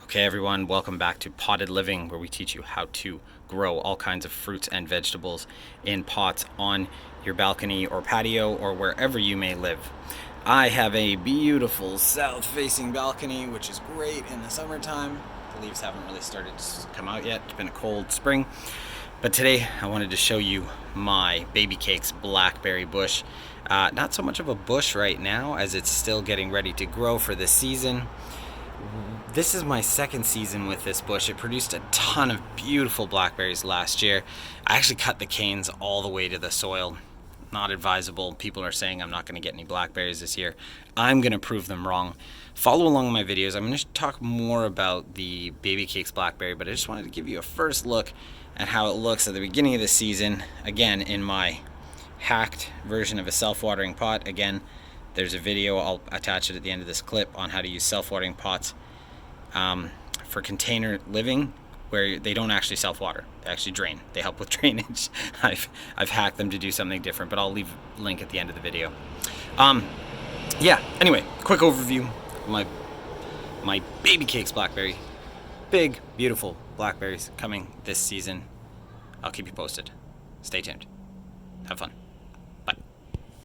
Okay everyone, welcome back to Potted Living, where we teach you how to grow all kinds of fruits and vegetables in pots on your balcony or patio or wherever you may live. I have a beautiful south-facing balcony, which is great in the summertime. The leaves haven't really started to come out yet. It's been a cold spring. But today I wanted to show you my Babycakes Blackberry Bush. Not so much of a bush right now as it's still getting ready to grow for the season. This is my second season with this bush. It produced a ton of beautiful blackberries last year. I actually cut the canes all the way to the soil. Not advisable. People are saying I'm not going to get any blackberries this year. I'm going to prove them wrong. Follow along in my videos. I'm going to talk more about the Babycakes Blackberry, but I just wanted to give you a first look at how it looks at the beginning of the season. Again, in my hacked version of a self-watering pot. Again, there's a video, I'll attach it at the end of this clip, on how to use self-watering pots for container living, where they don't actually self-water. They actually drain. They help with drainage. I've hacked them to do something different, but I'll leave a link at the end of the video. Yeah, anyway, quick overview of my Babycakes Blackberry. Big, beautiful blackberries coming this season. I'll keep you posted. Stay tuned. Have fun.